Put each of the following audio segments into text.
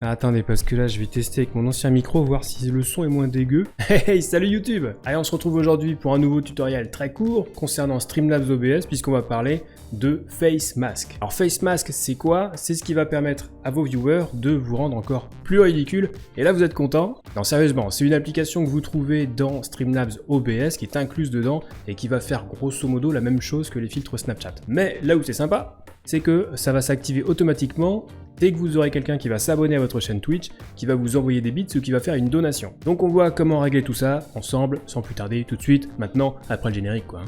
Ah, attendez, parce que là, je vais tester avec mon ancien micro, voir si le son est moins dégueu. Hey, salut YouTube! Allez, on se retrouve aujourd'hui pour un nouveau tutoriel très court concernant Streamlabs OBS, puisqu'on va parler de Face Mask. Alors, Face Mask, c'est quoi? C'est ce qui va permettre à vos viewers de vous rendre encore plus ridicule. Et là, vous êtes content? Non, sérieusement, c'est une application que vous trouvez dans Streamlabs OBS, qui est incluse dedans, et qui va faire grosso modo la même chose que les filtres Snapchat. Mais là où c'est sympa, c'est que ça va s'activer automatiquement dès que vous aurez quelqu'un qui va s'abonner à votre chaîne Twitch, qui va vous envoyer des bits ou qui va faire une donation. Donc on voit comment régler tout ça ensemble, sans plus tarder, tout de suite, maintenant, après le générique quoi.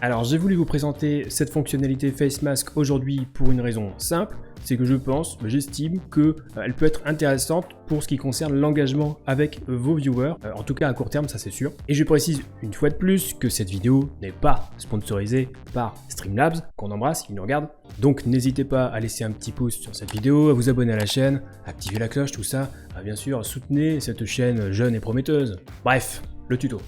Alors j'ai voulu vous présenter cette fonctionnalité Face Mask aujourd'hui pour une raison simple, c'est que j'estime qu'elle peut être intéressante pour ce qui concerne l'engagement avec vos viewers, en tout cas à court terme, ça c'est sûr. Et je précise une fois de plus que cette vidéo n'est pas sponsorisée par Streamlabs, qu'on embrasse, ils nous regardent. Donc n'hésitez pas à laisser un petit pouce sur cette vidéo, à vous abonner à la chaîne, à activer la cloche, tout ça. Bien sûr, soutenez cette chaîne jeune et prometteuse. Bref, le tuto.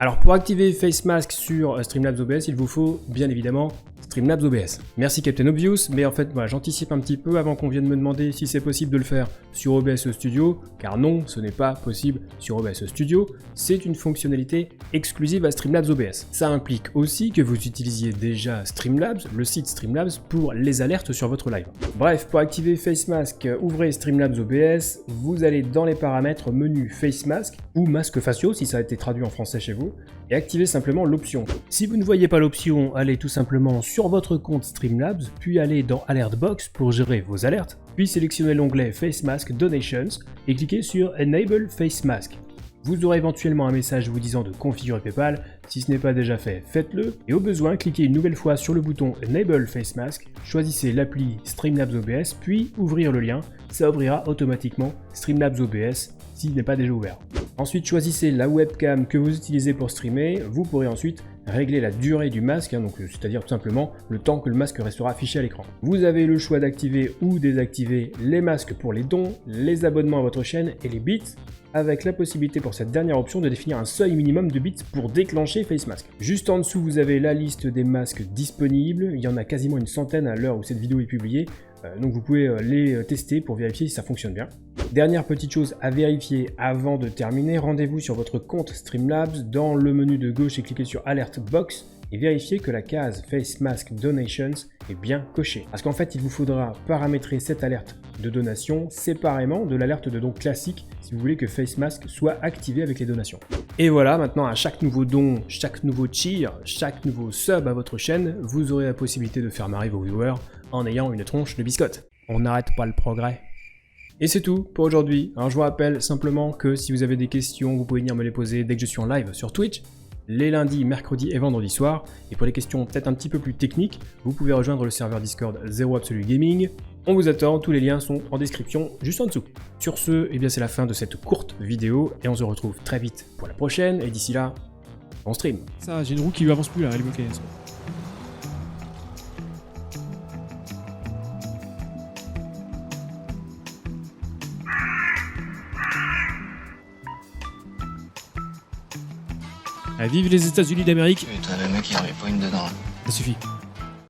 Alors pour activer Face Mask sur Streamlabs OBS, il vous faut bien évidemment Streamlabs OBS. Merci Captain Obvious, mais en fait voilà, j'anticipe un petit peu avant qu'on vienne me demander si c'est possible de le faire sur OBS Studio, car non, ce n'est pas possible sur OBS Studio, c'est une fonctionnalité exclusive à Streamlabs OBS. Ça implique aussi que vous utilisiez déjà Streamlabs, le site Streamlabs, pour les alertes sur votre live. Bref, pour activer Face Mask, ouvrez Streamlabs OBS, vous allez dans les paramètres menu Face Mask, ou masque faciaux si ça a été traduit en français chez vous, et activez simplement l'option. Si vous ne voyez pas l'option, allez tout simplement sur votre compte Streamlabs, puis allez dans Alert Box pour gérer vos alertes, puis sélectionnez l'onglet Face Mask Donations et cliquez sur Enable Face Mask. Vous aurez éventuellement un message vous disant de configurer PayPal, si ce n'est pas déjà fait, faites-le, et au besoin, cliquez une nouvelle fois sur le bouton Enable Face Mask, choisissez l'appli Streamlabs OBS, puis ouvrir le lien, ça ouvrira automatiquement Streamlabs OBS s'il n'est pas déjà ouvert. Ensuite, choisissez la webcam que vous utilisez pour streamer, vous pourrez ensuite régler la durée du masque, c'est-à-dire tout simplement le temps que le masque restera affiché à l'écran. Vous avez le choix d'activer ou désactiver les masques pour les dons, les abonnements à votre chaîne et les bits, avec la possibilité pour cette dernière option de définir un seuil minimum de bits pour déclencher Face Mask. Juste en dessous, vous avez la liste des masques disponibles, il y en a quasiment une centaine à l'heure où cette vidéo est publiée, donc vous pouvez les tester pour vérifier si ça fonctionne bien. Dernière petite chose à vérifier avant de terminer, rendez-vous sur votre compte Streamlabs, dans le menu de gauche et cliquez sur Alert Box et vérifiez que la case Face Mask Donations est bien cochée. Parce qu'en fait, il vous faudra paramétrer cette alerte de donation séparément de l'alerte de don classique si vous voulez que Face Mask soit activé avec les donations. Et voilà, maintenant à chaque nouveau don, chaque nouveau cheer, chaque nouveau sub à votre chaîne, vous aurez la possibilité de faire marrer vos viewers en ayant une tronche de biscotte. On n'arrête pas le progrès. Et c'est tout pour aujourd'hui. Alors je vous rappelle simplement que si vous avez des questions, vous pouvez venir me les poser dès que je suis en live sur Twitch, les lundis, mercredis et vendredis soirs. Et pour les questions peut-être un petit peu plus techniques, vous pouvez rejoindre le serveur Discord Zero Absolute Gaming. On vous attend, tous les liens sont en description juste en dessous. Sur ce, eh bien c'est la fin de cette courte vidéo et on se retrouve très vite pour la prochaine. Et d'ici là, on stream. Ça, j'ai une roue qui lui avance plus là, elle est bloquée. Ah, vive les États-Unis d'Amérique. Putain, le mec il en met pas une dedans. Ça suffit.